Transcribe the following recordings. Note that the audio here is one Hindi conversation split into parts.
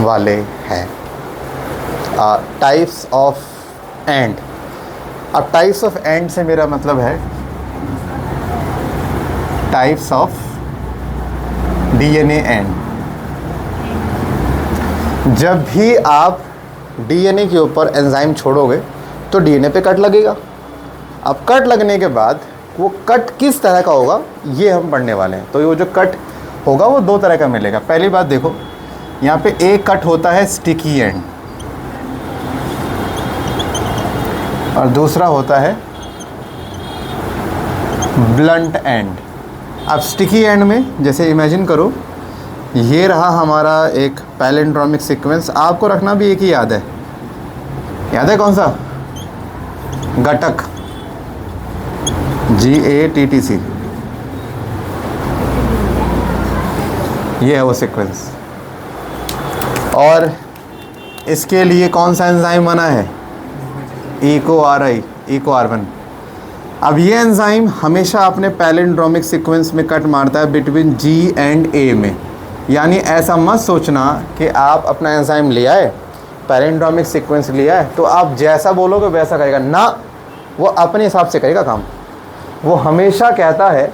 वाले हैं। Types of and. अब टाइप्स ऑफ एंड से मेरा मतलब है टाइप्स ऑफ डीएनए एंड। जब भी आप डीएनए के ऊपर एंजाइम छोड़ोगे तो डीएनए पे कट लगेगा। अब कट लगने के बाद वो कट किस तरह का होगा ये हम पढ़ने वाले हैं। तो वो जो कट होगा वो दो तरह का मिलेगा। पहली बात देखो, यहाँ पे एक कट होता है स्टिकी एंड और दूसरा होता है ब्लंट एंड। अब स्टिकी एंड में जैसे इमेजिन करो ये रहा हमारा एक पैलिंड्रोमिक सीक्वेंस। आपको रखना भी एक ही याद है कौन सा? घटक, GATTC, ये है वो सीक्वेंस। और इसके लिए कौन सा एंजाइम बना है? EcoRI। अब ये एंजाइम हमेशा अपने पैलिंड्रोमिक सीक्वेंस में कट मारता है बिटवीन G एंड A में। यानी ऐसा मत सोचना कि आप अपना एंजाइम ले आए, पैलिंड्रोमिक सीक्वेंस लिया है तो आप जैसा बोलोगे वैसा करेगा ना, वो अपने हिसाब से करेगा काम। वो हमेशा कहता है,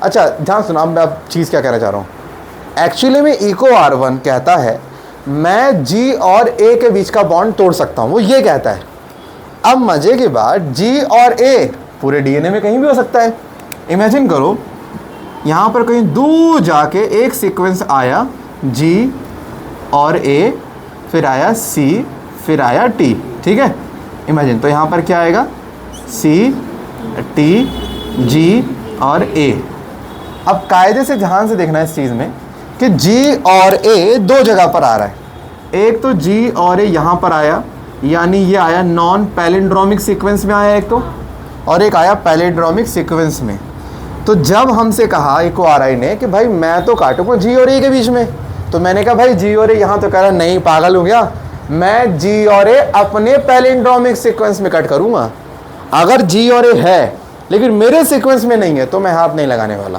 अच्छा ध्यान सुनो, अब मैं चीज़ क्या कहना चाह रहा हूँ। एक्चुअली में EcoR1 कहता है मैं G और A के बीच का बॉन्ड तोड़ सकता हूँ, वो ये कहता है। अब मज़े की बात, G और A पूरे डीएनए में कहीं भी हो सकता है। इमेजिन करो यहाँ पर कहीं दूर जाके एक सीक्वेंस आया G और A, फिर आया C, फिर आया T, ठीक है। इमेजिन, तो यहाँ पर क्या आएगा? C, T, G और A। अब कायदे से ध्यान से देखना इस चीज़ में कि G और A दो जगह पर आ रहा है। एक तो G और A यहाँ पर आया, यानी ये आया नॉन पैलिंड्रोमिक सीक्वेंस में आया एक तो, और एक आया पैलिंड्रोमिक सीक्वेंस में। तो जब हमसे कहा EcoRI ने कि भाई मैं तो काटूंगा G और A के बीच में, तो मैंने कहा भाई G और A यहाँ, तो कह रहा नहीं पागल हो गया, मैं G और A अपने पैलिंड्रोमिक सीक्वेंस में कट करूँगा। अगर G और A है लेकिन मेरे सीक्वेंस में नहीं है तो मैं हाथ नहीं लगाने वाला।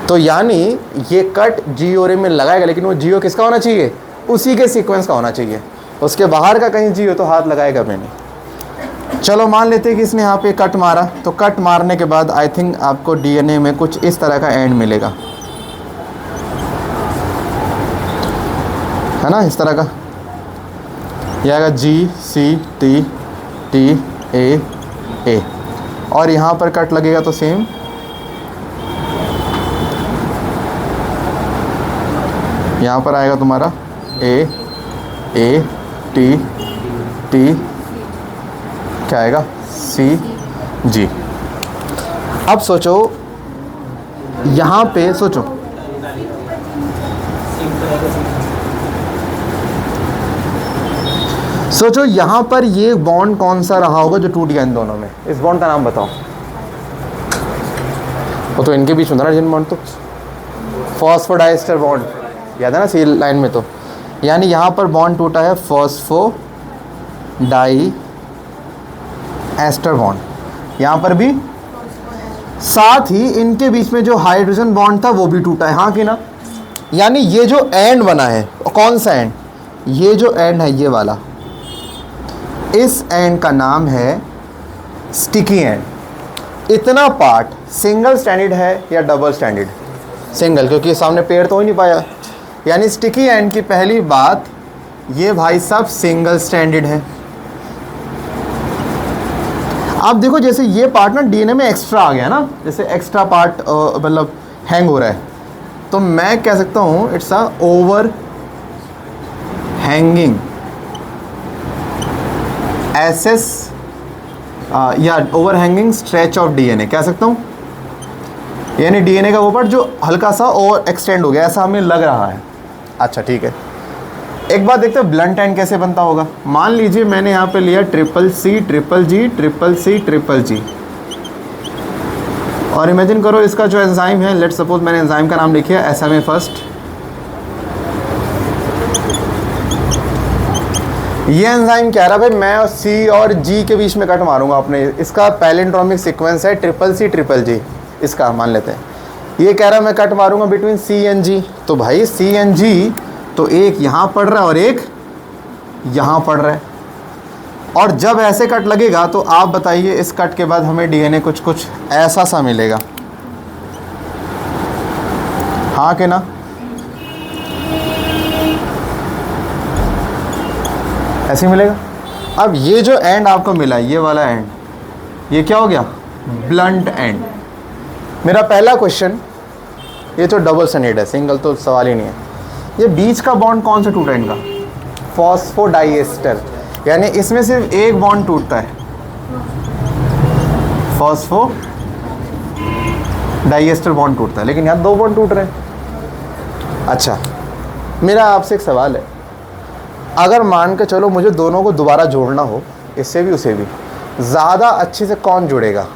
तो यानी ये कट G और A में लगाएगा, लेकिन वो G किसका होना चाहिए? उसी के सीक्वेंस का होना चाहिए। उसके बाहर का कहीं G हो तो हाथ लगाएगा मैं नहीं। चलो मान लेते हैं कि इसने यहाँ पे कट मारा, तो कट मारने के बाद आई थिंक आपको डीएनए में कुछ इस तरह का एंड मिलेगा, है ना, इस तरह का। यह आएगा G, C, T, T, A, A, और यहाँ पर कट लगेगा तो सेम यहाँ पर आएगा तुम्हारा A, T, T, क्या आएगा? C, G। अब सोचो यहाँ पे, सोचो यहाँ पर ये बॉन्ड कौन सा रहा होगा जो टूट गया इन दोनों में? इस बॉन्ड का नाम बताओ। वो तो इनके बीच में था ना जिन बॉन्ड, तो फॉस्फोडाइस्टर बॉन्ड, याद है ना सी लाइन में। तो यानी यहाँ पर बॉन्ड टूटा है फॉस्फोडाई एस्टर बॉन्ड, यहाँ पर भी। साथ ही इनके बीच में जो हाइड्रोजन बॉन्ड था वो भी टूटा है, हाँ कि ना। यानी ये जो एंड बना है, कौन सा एंड? ये जो एंड है ये वाला, इस एंड का नाम है स्टिकी एंड। इतना पार्ट सिंगल स्टैंडर्ड है या डबल स्टैंडर्ड? सिंगल, क्योंकि सामने पेड़ तो हो ही नहीं पाया। यानी स्टिकी एंड की पहली बात, ये भाई सब सिंगल स्टैंडर्ड है। आप देखो जैसे ये पार्ट ना डीएनए में एक्स्ट्रा आ गया ना, जैसे एक्स्ट्रा पार्ट मतलब हैंग हो रहा है, तो मैं कह सकता हूँ it's a overhanging SS या overhanging stretch of DNA कह सकता हूँ। यानी डीएनए का वो पार्ट जो हल्का सा ओवर एक्सटेंड हो गया, ऐसा हमें लग रहा है। अच्छा ठीक है, एक बात देखते हैं ब्लंट एंड कैसे बनता होगा। मान लीजिए मैंने यहाँ पे लिया CCC CCC और इमेजिन करो इसका जो एंजाइम है, लेट्स सपोज मैंने एंजाइम का नाम लिखा SMA फर्स्ट। ये एंजाइम कह रहा भाई मैं C और G के बीच में कट मारूंगा अपने, इसका पैलिंड्रोमिक सीक्वेंस है CCC इसका मान लेते हैं। ये कह रहा मैं कट मारूंगा बिटवीन C एंड G, तो भाई C एंड G तो एक यहाँ पड़ रहा है और एक यहाँ पड़ रहा है। और जब ऐसे कट लगेगा तो आप बताइए इस कट के बाद हमें डीएनए कुछ कुछ ऐसा सा मिलेगा, हाँ कि ना? ऐसे मिलेगा। अब ये जो एंड आपको मिला, ये वाला एंड, ये क्या हो गया? Blunt and. मेरा पहला क्वेश्चन, ये तो डबल स्टैंडर्ड है, सिंगल तो सवाल ही नहीं है। ये बीच का बॉन्ड कौन सा टूटा इनका? फॉस्फोडाइएस्टर, यानी इसमें सिर्फ एक बॉन्ड टूटता है, फॉस्फोडाइएस्टर बॉन्ड टूटता है, लेकिन यहाँ दो बॉन्ड टूट रहे हैं। अच्छा, मेरा आपसे एक सवाल है, अगर मान के चलो मुझे दोनों को दोबारा जोड़ना हो, इससे भी उसे भी, ज़्यादा अच्छे से कौन जुड़ेगा?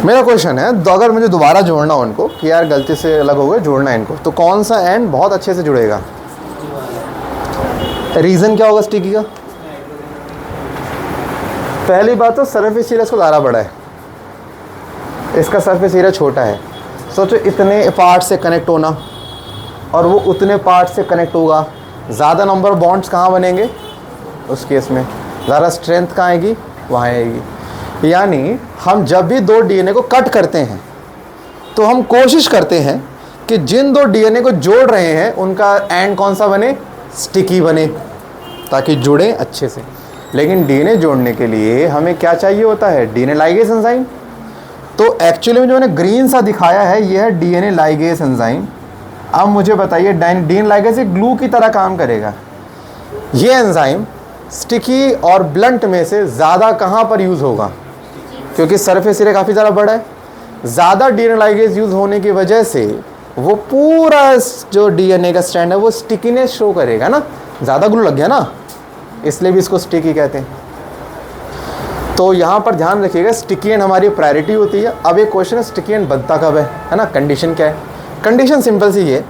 मेरा क्वेश्चन है, तो अगर मुझे दोबारा जोड़ना हो उनको कि यार गलती से अलग हो गए, जोड़ना है इनको, तो कौन सा एंड बहुत अच्छे से जुड़ेगा? रीज़न क्या होगा स्टिकी का? पहली बात तो सरफेस एरिया इसको ज़्यादा बड़ा है, इसका सरफेस एरिया छोटा है। सोचो इतने पार्ट से कनेक्ट होना और वो उतने पार्ट से कनेक्ट होगा, ज़्यादा नंबर ऑफ बॉन्ड्स कहाँ बनेंगे? उस केस में ज़्यादा स्ट्रेंथ कहाँ आएगी? वहाँ आएगी। यानी हम जब भी दो डीएनए को कट करते हैं तो हम कोशिश करते हैं कि जिन दो डीएनए को जोड़ रहे हैं उनका एंड कौन सा बने? स्टिकी बने, ताकि जुड़े अच्छे से। लेकिन डीएनए जोड़ने के लिए हमें क्या चाहिए होता है? DNA ligase enzyme. तो एक्चुअली में जो मैंने ग्रीन सा दिखाया है ये है डीएनए लाइगेज एंजाइम। अब मुझे बताइए डीएनए लाइगेज एक ग्लू की तरह काम करेगा। ये एंजाइम स्टिकी और ब्लंट में से ज़्यादा कहाँ पर यूज़ होगा? क्योंकि सरफेस एरिया काफ़ी ज़्यादा बड़ा है, ज़्यादा डीएनए लाइगेज यूज़ होने की वजह से वो पूरा जो डीएनए का स्ट्रैंड है वो स्टिकीनेस शो करेगा ना, ज़्यादा ग्लू लग गया ना, इसलिए भी इसको स्टिकी कहते हैं। तो यहाँ पर ध्यान रखिएगा, स्टिकी एंड हमारी प्रायोरिटी होती है। अब एक क्वेश्चन है, स्टिकी एंड बनता कब है ना? कंडीशन क्या है? कंडीशन सिंपल सी है,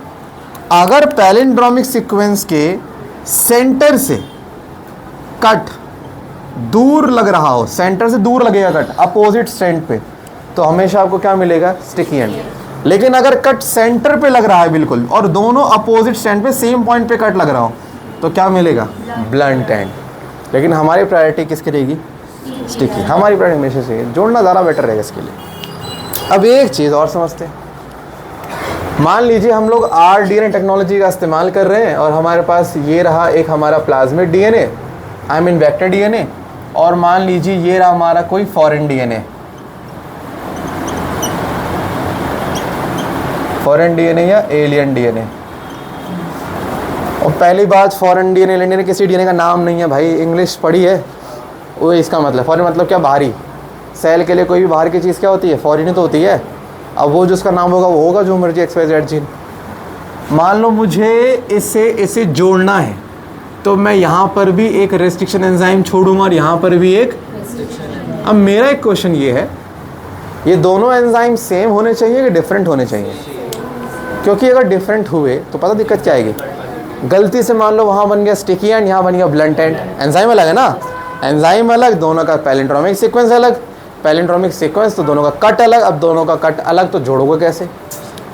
अगर पैलिंड्रोमिक सीक्वेंस के सेंटर से कट दूर लग रहा हो, सेंटर से दूर लगेगा कट अपोजिट स्ट्रैंड पे, तो हमेशा आपको क्या मिलेगा? Sticky and. लेकिन अगर कट सेंटर पे लग रहा है बिल्कुल और दोनों अपोजिट स्ट्रैंड पे सेम पॉइंट पे कट लग रहा हो, तो क्या मिलेगा? Blunt and. लेकिन हमारी प्रायोरिटी किसकी रहेगी? स्टिकी। हमारी प्रायोरिटी हमेशा से जोड़ना ज़्यादा बेटर रहेगा इसके लिए। अब एक चीज़ और समझते हैं, मान लीजिए हम लोग rDNA टेक्नोलॉजी का इस्तेमाल कर रहे हैं और हमारे पास ये रहा एक हमारा plasmid DNA, I mean vector DNA, और मान लीजिए ये रहा हमारा कोई फॉरेन डीएनए, फॉरेन डीएनए या एलियन डीएनए। और पहली बात, फॉरेन डीएनए एलियन डीएनए किसी डीएनए का नाम नहीं है भाई, इंग्लिश पढ़ी है वो, इसका मतलब फॉरेन मतलब क्या? बाहरी। सेल के लिए कोई भी बाहर की चीज़ क्या होती है? फॉरेन ही तो होती है। अब वो जिसका नाम होगा वो होगा जो मर्जी XYZ जीन। मान लो मुझे इसे जोड़ना है, तो मैं यहाँ पर भी एक रेस्ट्रिक्शन एंजाइम छोड़ूंगा और यहाँ पर भी एक रेस्ट्रिक्शन। अब मेरा एक क्वेश्चन ये है, ये दोनों एंजाइम सेम होने चाहिए कि डिफरेंट होने चाहिए? क्योंकि अगर डिफरेंट हुए तो पता दिक्कत क्या आएगी? गलती से मान लो वहाँ बन गया स्टिकी एंड, यहाँ बन गया ब्लंट एंड। एंजाइम अलग है ना, एंजाइम अलग, दोनों का पैलिंड्रोमिक सीक्वेंस अलग, पैलिंड्रोमिक सीक्वेंस तो दोनों का कट अलग। अब दोनों का कट अलग तो जोड़ोगे कैसे?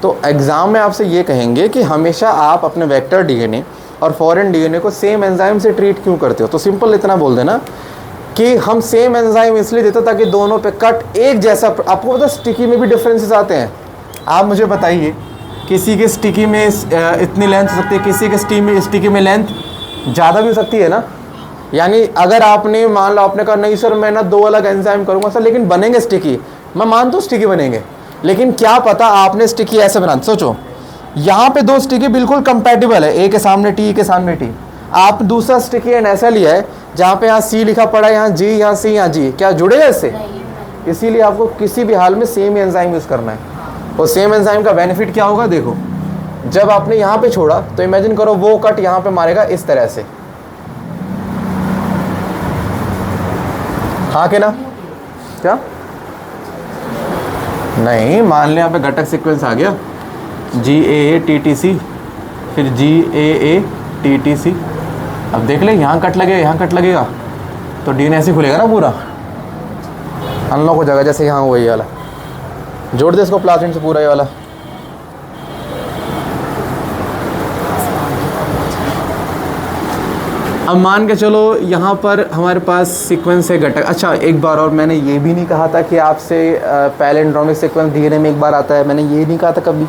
तो एग्ज़ाम में आपसे ये कहेंगे कि हमेशा आप अपने वेक्टर डीएनए और फॉरेन डीएनए को सेम एंजाइम से ट्रीट क्यों करते हो? तो सिंपल इतना बोल देना कि हम सेम एंजाइम इसलिए देते ताकि दोनों पे कट एक जैसा। आपको पता स्टिकी में भी डिफरेंसेस आते हैं। आप मुझे बताइए, किसी के स्टिकी में इतनी लेंथ हो सकती है, किसी के स्टिकी में लेंथ ज़्यादा भी हो सकती है ना। यानी अगर आपने मान लो आपने कहा नहीं सर मैं ना दो अलग एंजाइम करूँगा सर, लेकिन बनेंगे स्टिकी, मैं मानता हूँ स्टिकी बनेंगे, लेकिन क्या पता आपने स्टिकी ऐसे बना। सोचो यहाँ पे दो स्टिकी बिल्कुल कंपैटिबल है, ए के सामने टी, के सामने टी। आप दूसरा स्टिकी एंड ऐसा लिया है जहाँ पे यहाँ सी लिखा पड़ा है, यहाँ जी, यहाँ सी, यहाँ जी, क्या जुड़ेगा इससे? इसीलिए आपको किसी भी हाल में सेम एंजाइम यूज़ करना है। और सेम एंजाइम का बेनिफिट क्या होगा? देखो, जब आपने यहाँ पे छोड़ा तो इमेजिन करो वो कट यहाँ पे मारेगा इस तरह से, हाँ के ना? क्या नहीं, मान ले यहाँ पे घटक सीक्वेंस आ गया GAA-TTC, फिर GAA-TTC। अब देख ले यहाँ कट लगेगा, यहाँ कट लगेगा, तो डीएनए ऐसे खुलेगा ना पूरा। अनलॉक हो जाएगा जैसे यहाँ हुआ ये वाला। जोड़ दे इसको प्लास्टिक से पूरा ये वाला। अब मान के चलो यहाँ पर हमारे पास सीक्वेंस है घटक। अच्छा एक बार और, मैंने ये भी नहीं कहा था कि आपसे पैलिंड्रोमिक सीक्वेंस डीएनए में एक बार आता है, मैंने ये नहीं कहा था कभी।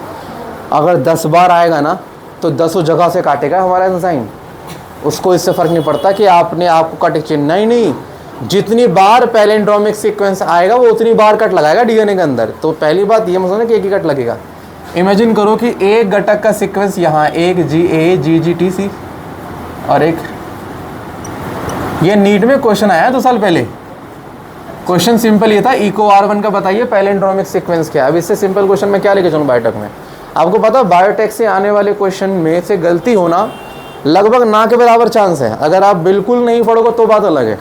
अगर 10 बार आएगा ना तो 10 जगह से काटेगा हमारा एंजाइम, उसको इससे फ़र्क नहीं पड़ता कि आपने आपको कट चिन्ह ही नहीं, जितनी बार पैलिंड्रोमिक सीक्वेंस आएगा वो उतनी बार कट लगाएगा डीएनए के अंदर। तो पहली बात ये मत समझना कि एक ही कट लगेगा। इमेजिन करो कि एक घटक का सीक्वेंस यहाँ एक GA GGTC और एक, ये नीट में क्वेश्चन आया 2 साल पहले। क्वेश्चन सिंपल ये था, इको R1 का बताइए पैलिंड्रोमिक सीक्वेंस क्या है। अब इससे सिंपल क्वेश्चन मैं क्या लेके चलूँ बायोटेक में। आपको पता है बायोटेक से आने वाले क्वेश्चन में से गलती होना लगभग ना के बराबर चांस है। अगर आप बिल्कुल नहीं पढ़ोगे तो बात अलग है।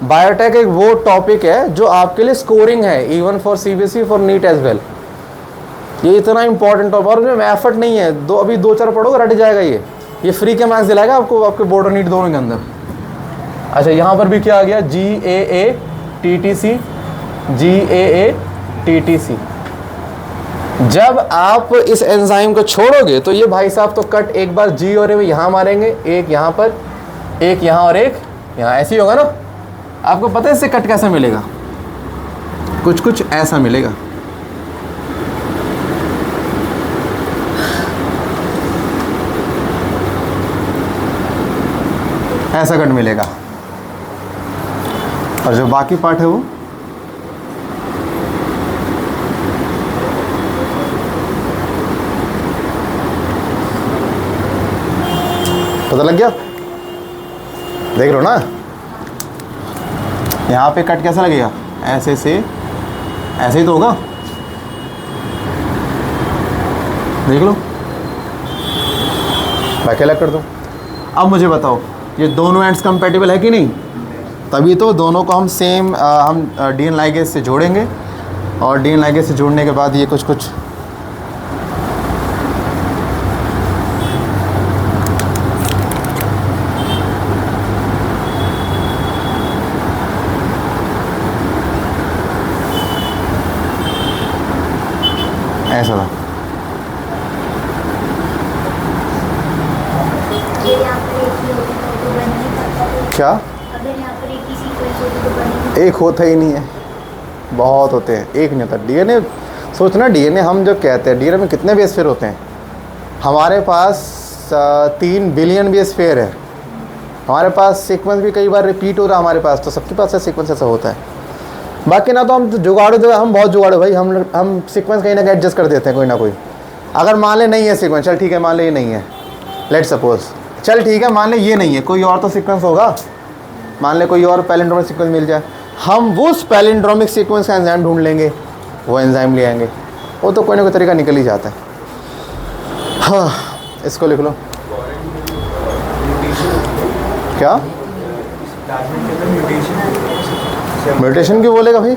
बायोटेक एक वो टॉपिक है जो आपके लिए स्कोरिंग है, even for CBSE for NEET as well. ये इतना इंपॉर्टेंट टॉपिक और इसमें एफर्ट नहीं है, अभी 2-4 पढ़ोगे रट जाएगा। ये फ्री के मार्क्स दिलाएगा आपको, आपके बोर्ड और नीट दोनों के अंदर। अच्छा यहाँ पर भी क्या आ गया, GAA-TTC। जब आप इस एंजाइम को छोड़ोगे तो ये भाई साहब तो कट एक बार G और A में यहाँ मारेंगे, एक यहाँ पर, एक यहाँ और एक यहाँ, ऐसे ही होगा ना। आपको पता है इससे कट कैसा मिलेगा, कुछ ऐसा मिलेगा। ऐसा कट मिलेगा। और जो बाकी पार्ट है वो पता लग गया, देख लो ना। यहाँ पे कट कैसा लगेगा, ऐसे से ऐसे ही तो होगा, देख लो। बाकी अलग कर दो। अब मुझे बताओ ये दोनों एंड्स कंपैटिबल है कि नहीं, तभी तो दोनों को हम सेम डीएन लाइगेज से जोड़ेंगे। और डीएन लाइगेज से जोड़ने के बाद ये कुछ ऐसा था। क्या एक होता ही नहीं है, बहुत होते हैं, एक नहीं होता। डीएनए सोचना, डीएनए हम जो कहते हैं, डीएनए में कितने बेस पेयर होते हैं। हमारे पास 3 बिलियन बेस पेयर है। हमारे पास सीक्वेंस भी कई बार रिपीट हो रहा है हमारे पास, तो सबके पास सीक्वेंस ऐसा होता है। बाकी ना तो हम जुगाड़ू दे, हम बहुत जुगाड़ू भाई, हम सीक्वेंस कहीं ना कहीं एडजस्ट कर देते हैं कोई ना कोई। अगर मान ले नहीं है सीक्वेंस, चल ठीक है मान ले ये नहीं है, लेट सपोज, चल ठीक है मान ले ये नहीं है, कोई और तो सीक्वेंस होगा, मान ले कोई और पैलिंड्रोमिक सीक्वेंस मिल जाए, हम वो उस पैलिंड्रोमिक सीक्वेंस का एंजाइम ढूंढ लेंगे, वो एंजाइम ले आएंगे। वो तो कोई ना कोई तरीका निकल ही जाता है। हाँ इसको लिख लो। क्या म्यूटेशन क्यों बोलेगा भाई?